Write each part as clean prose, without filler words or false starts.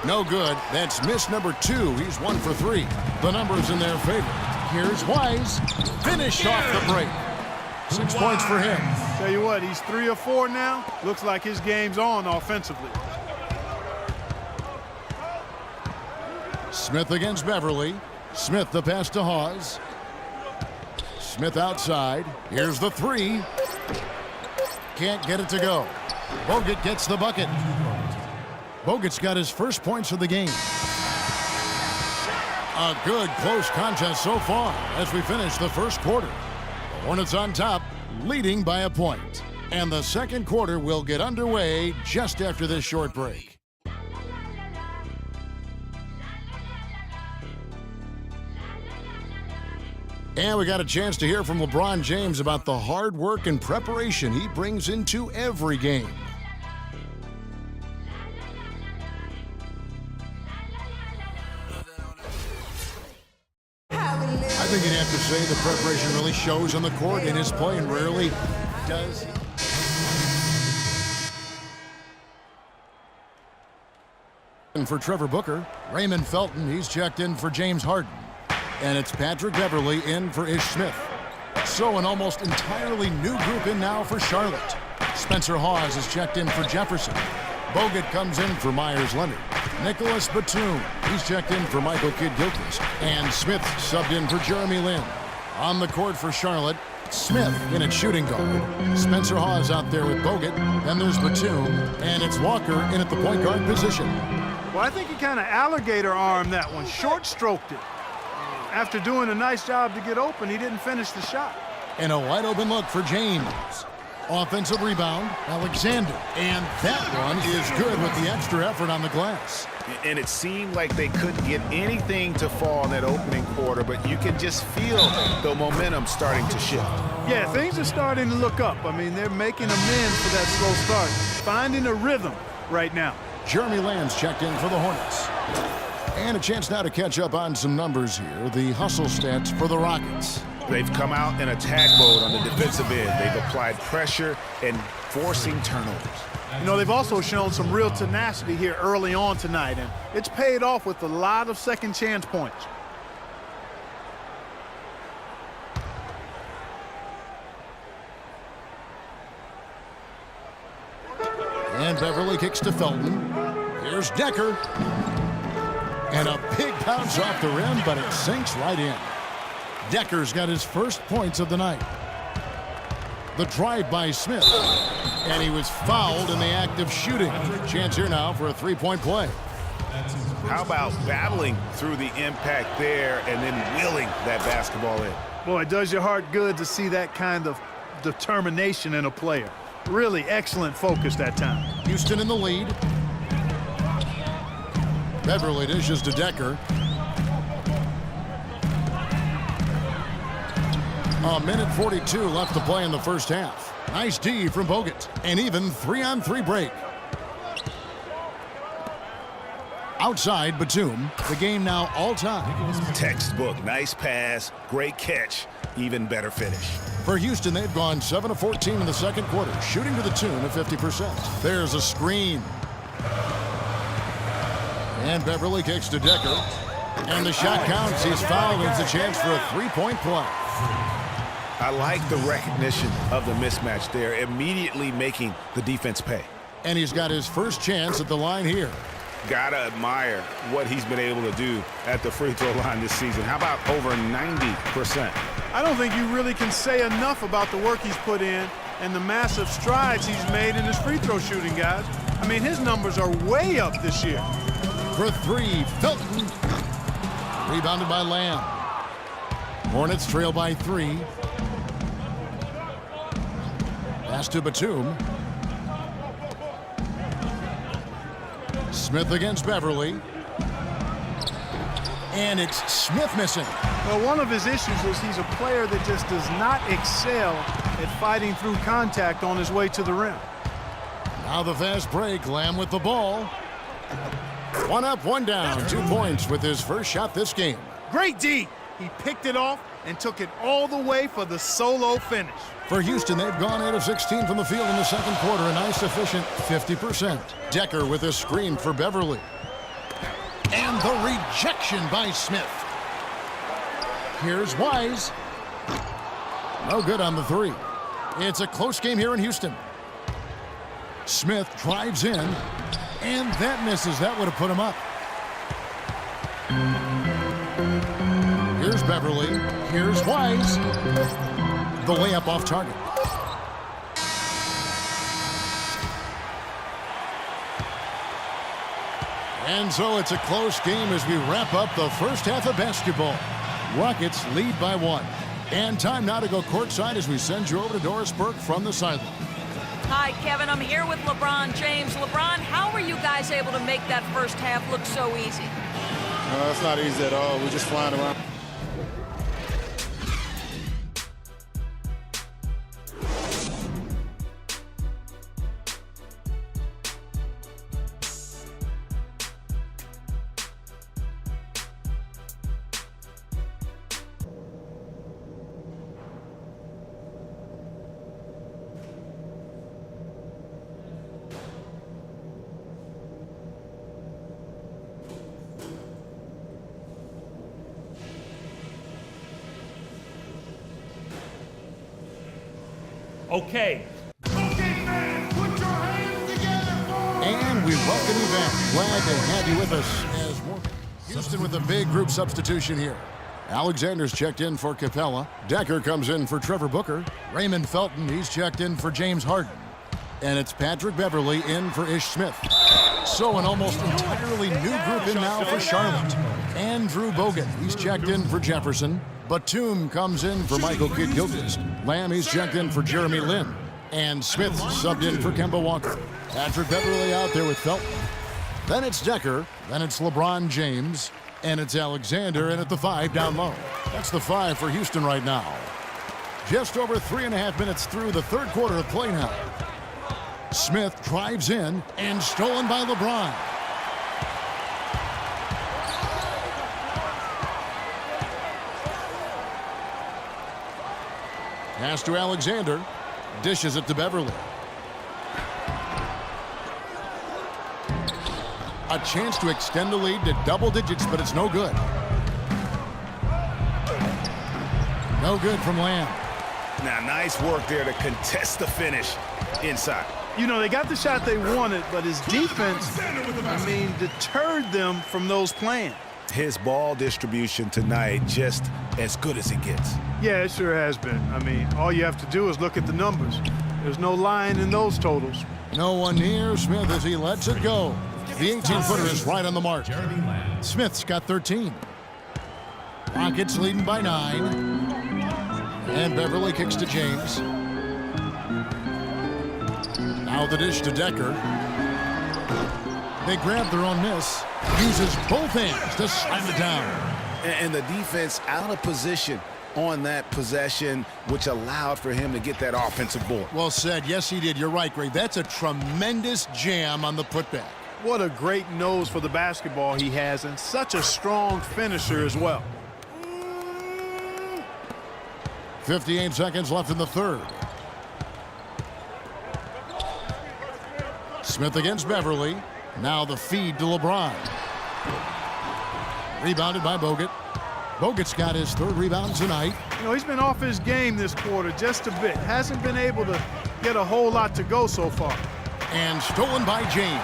No good. That's miss number 2. He's 1 for 3. The numbers in their favor. Here's Wise. Finish off the break. 6 points for him. Tell you what, he's 3 or 4 now. Looks like his game's on offensively. Smith against Beverly. Smith the pass to Hawes. Smith outside. Here's the 3. Can't get it to go. Bogut gets the bucket. Bogut's got his first points of the game. A good close contest so far as we finish the first quarter. The Hornets on top, leading by a point. And the second quarter will get underway just after this short break. And we got a chance to hear from LeBron James about the hard work and preparation he brings into every game. I think you'd have to say the preparation really shows on the court in his play and rarely does. And for Trevor Booker, Raymond Felton, he's checked in for James Harden. And it's Patrick Beverly in for Ish Smith. So an almost entirely new group in now for Charlotte. Spencer Hawes is checked in for Jefferson. Bogut comes in for Myers Leonard. Nicholas Batum, he's checked in for Michael Kidd-Gilchrist. And Smith subbed in for Jeremy Lin. On the court for Charlotte, Smith in at shooting guard. Spencer Hawes out there with Bogut. Then there's Batum. And it's Walker in at the point guard position. Well, I think he kind of alligator-armed that one, short-stroked it. After doing a nice job to get open, he didn't finish the shot. And a wide-open look for James. Offensive rebound, Alexander. And that one is good with the extra effort on the glass. And it seemed like they couldn't get anything to fall in that opening quarter, but you can just feel the momentum starting to shift. Yeah, things are starting to look up. I mean, they're making amends for that slow start, finding a rhythm right now. Jeremy Lin's checked in for the Hornets. And a chance now to catch up on some numbers here. The hustle stats for the Rockets. They've come out in attack mode on the defensive end. They've applied pressure and forcing turnovers. You know, they've also shown some real tenacity here early on tonight, and it's paid off with a lot of second chance points. And Beverly kicks to Felton. Here's Decker. And a big bounce off the rim, but it sinks right in. Decker's got his first points of the night. The drive by Smith. And he was fouled in the act of shooting. Chance here now for a three-point play. How about battling through the impact there and then willing that basketball in? Boy, it does your heart good to see that kind of determination in a player. Really excellent focus that time. Houston in the lead. Beverly dishes to Decker. A minute 42 left to play in the first half. Nice D from Bogut. An even 3-on-3 break. Outside Batum. The game now all-time. Textbook. Nice pass. Great catch. Even better finish. For Houston, they've gone 7 of 14 in the second quarter, shooting to the tune of 50%. There's a screen. And Beverly kicks to Decker. And the shot counts. He's fouled. It's a chance for a three-point play. I like the recognition of the mismatch there, immediately making the defense pay. And he's got his first chance at the line here. Gotta admire what he's been able to do at the free throw line this season. How about over 90%? I don't think you really can say enough about the work he's put in and the massive strides he's made in his free throw shooting, guys. I mean, his numbers are way up this year. For three, Felton. Rebounded by Lamb. Hornets trail by 3. Pass to Batum. Smith against Beverly. And it's Smith missing. Well, one of his issues is he's a player that just does not excel at fighting through contact on his way to the rim. Now the fast break. Lamb with the ball. 1 up, 1 down. 2 points with his first shot this game. Great D. He picked it off and took it all the way for the solo finish. For Houston, they've gone 8 of 16 from the field in the second quarter. A nice, efficient 50%. Decker with a screen for Beverly. And the rejection by Smith. Here's Wise. No good on the three. It's a close game here in Houston. Smith drives in, and that misses. That would have put him up. Here's Beverly. Here's Wise. The layup off target. And so it's a close game as we wrap up the first half of basketball. Rockets lead by 1. And time now to go courtside as we send you over to Doris Burke from the sideline. Hi, Kevin. I'm here with LeBron James. LeBron, how were you guys able to make that first half look so easy? It's not easy at all. We're just flying around. Okay. And we welcome you back. Glad to have you with us as more. Houston with a big group substitution here. Alexander's checked in for Capella. Decker comes in for Trevor Booker. Raymond Felton, he's checked in for James Harden. And it's Patrick Beverly in for Ish Smith. So an almost entirely new group in now for Charlotte. Andrew Bogut, he's checked in for Jefferson. Batum comes in for Michael Kidd-Gilchrist. Lamb, he's checked in for Jeremy Lin. And Smith subbed in for Kemba Walker. Patrick Beverly out there with Felton. Then it's Decker. Then it's LeBron James. And it's Alexander in at the 5 down low. That's the 5 for Houston right now. Just over 3.5 minutes through the third quarter of play now. Smith drives in and stolen by LeBron. Pass to Alexander. Dishes it to Beverly. A chance to extend the lead to double digits, but it's no good. No good from Lamb. Now, nice work there to contest the finish inside. You know, they got the shot they wanted, but his defense, deterred them from those plans. His ball distribution tonight just as good as it gets. Yeah, it sure has been. All you have to do is look at the numbers. There's no lying in those totals. No one near Smith as he lets it go. The 18-footer is right on the mark. Smith's got 13. Rockets leading by 9. And Beverly kicks to James. Now the dish to Decker. They grab their own miss. Uses both hands to slam it down. And the defense out of position on that possession, which allowed for him to get that offensive board. Well said. Yes, he did. You're right, Greg. That's a tremendous jam on the putback. What a great nose for the basketball he has, and such a strong finisher as well. 58 seconds left in the third. Smith against Beverly. Now the feed to LeBron. Rebounded by Bogut. Bogut's got his third rebound tonight. You know, he's been off his game this quarter just a bit. Hasn't been able to get a whole lot to go so far. And stolen by James.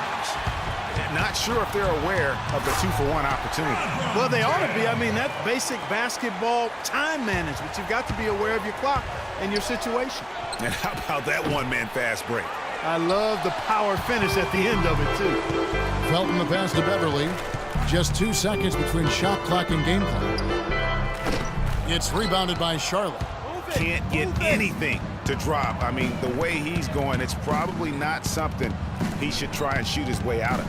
Not sure if they're aware of the 2-for-1 opportunity. Well, they ought to be. That's basic basketball time management. You've got to be aware of your clock and your situation. And how about that one-man fast break? I love the power finish at the end of it, too. Felton the pass to Beverly. Just 2 seconds between shot clock and game clock. It's rebounded by Charlotte. Can't get anything to drop. The way he's going, it's probably not something he should try and shoot his way out of.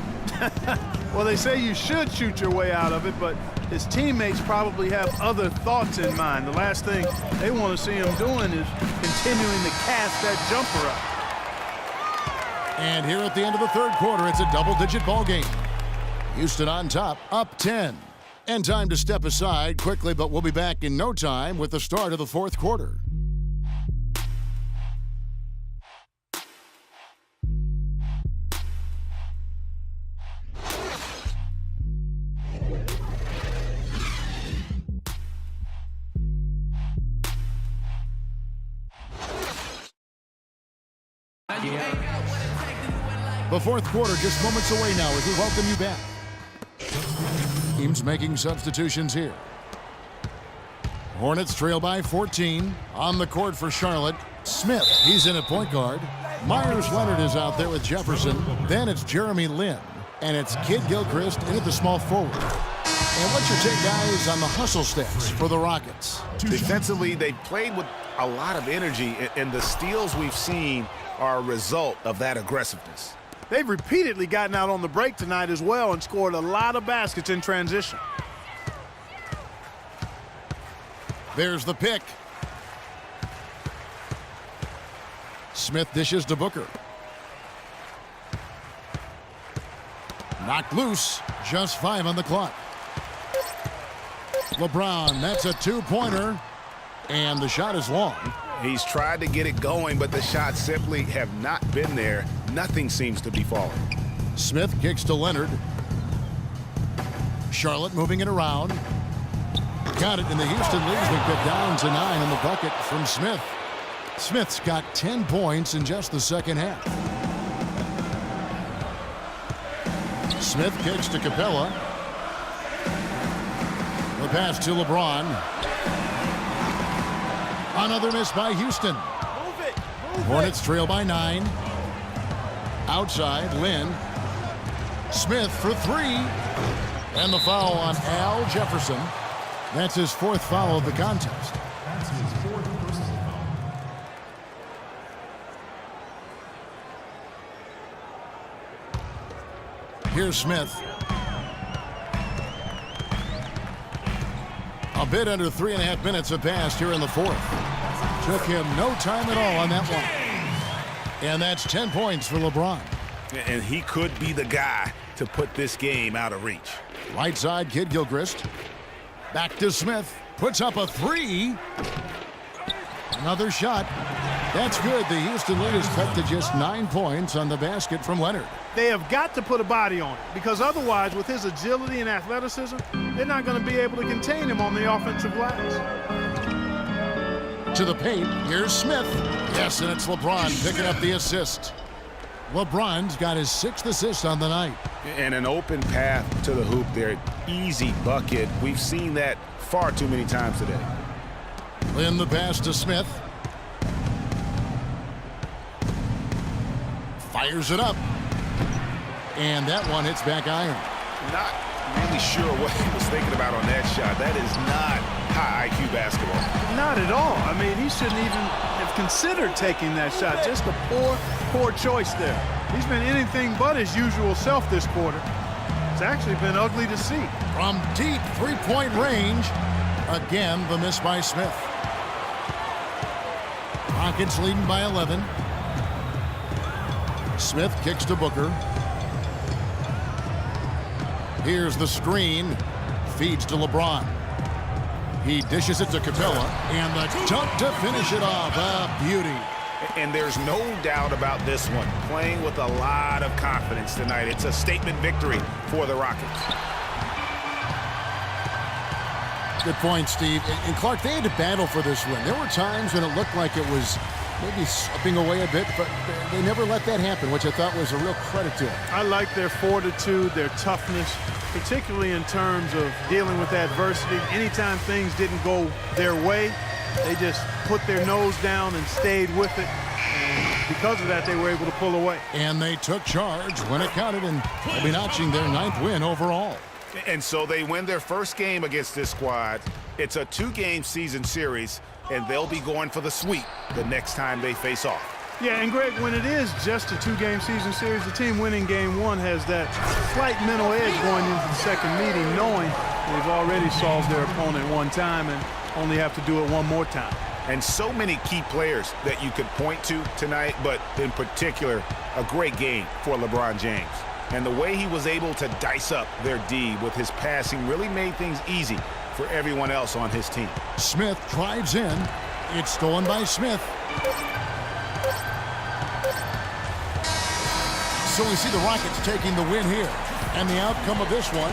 Well, they say you should shoot your way out of it, but his teammates probably have other thoughts in mind. The last thing they want to see him doing is continuing to cast that jumper up. And here at the end of the third quarter, it's a double-digit ball game. Houston on top, up 10. And time to step aside quickly, but we'll be back in no time with the start of the fourth quarter. The fourth quarter just moments away now as we welcome you back. Teams making substitutions here. Hornets trail by 14. On the court for Charlotte, Smith. He's in at point guard. Myers Leonard is out there with Jefferson. Then it's Jeremy Lin. And it's Kid Gilchrist in at the small forward. And what's your take, guys, on the hustle stats for the Rockets? Defensively, they played with a lot of energy, and the steals we've seen are a result of that aggressiveness. They've repeatedly gotten out on the break tonight as well and scored a lot of baskets in transition. There's the pick. Smith dishes to Booker. Knocked loose. Just 5 on the clock. LeBron, that's a two-pointer. And the shot is long. He's tried to get it going, but the shots simply have not been there. Nothing seems to be falling. Smith kicks to Leonard. Charlotte moving it around. Got it, and the Houston leads will get down to 9 on the bucket from Smith. Smith's got 10 points in just the second half. Smith kicks to Capella. The pass to LeBron. Another miss by Houston. Hornets trail by 9. Outside, Lin. Smith for 3. And the foul on Al Jefferson. That's his 4th foul of the contest. That's his 4th personal foul. Here's Smith. A bit under 3.5 minutes have passed here in the 4th. Took him no time at all on that one. And that's 10 points for LeBron. And he could be the guy to put this game out of reach. Right side, Kid Gilchrist. Back to Smith. Puts up a 3. Another shot. That's good. The Houston lead is cut to just 9 points on the basket from Leonard. They have got to put a body on it, because otherwise, with his agility and athleticism, they're not going to be able to contain him on the offensive glass. To the paint, here's Smith. Yes, and it's LeBron picking up the assist. LeBron's got his 6th assist on the night. And an open path to the hoop there. Easy bucket. We've seen that far too many times today. Lin the pass to Smith. Fires it up. And that one hits back iron. Not really sure what he was thinking about on that shot. That is not high IQ basketball. Not at all. I mean, he shouldn't even have considered taking that shot. Just a poor choice there. He's been anything but his usual self this quarter. It's actually been ugly to see. From deep three-point range, again the miss by Smith. Rockets leading by 11. Smith kicks to Booker. Here's the screen. Feeds to LeBron. He dishes it to Capella. And the dunk to finish it off. A beauty. And there's no doubt about this one. Playing with a lot of confidence tonight. It's a statement victory for the Rockets. Good point, Steve. And Clark, they had to battle for this win. There were times when it looked like it was maybe slipping away a bit, but they never let that happen, which I thought was a real credit to them. I like their fortitude, their toughness, particularly in terms of dealing with adversity. Anytime things didn't go their way, they just put their nose down and stayed with it. And because of that, they were able to pull away. And they took charge when it counted, and they'll be notching their 9th win overall. And so they win their first game against this squad. It's a 2-game season series, and they'll be going for the sweep the next time they face off. Yeah, and Greg, when it is just a 2-game season series, the team winning game 1 has that slight mental edge going into the second meeting, knowing they've already solved their opponent one time and only have to do it one more time. And so many key players that you could point to tonight, but in particular, a great game for LeBron James. And the way he was able to dice up their D with his passing really made things easy for everyone else on his team. Smith drives in. It's stolen by Smith. So we see the Rockets taking the win here. And the outcome of this one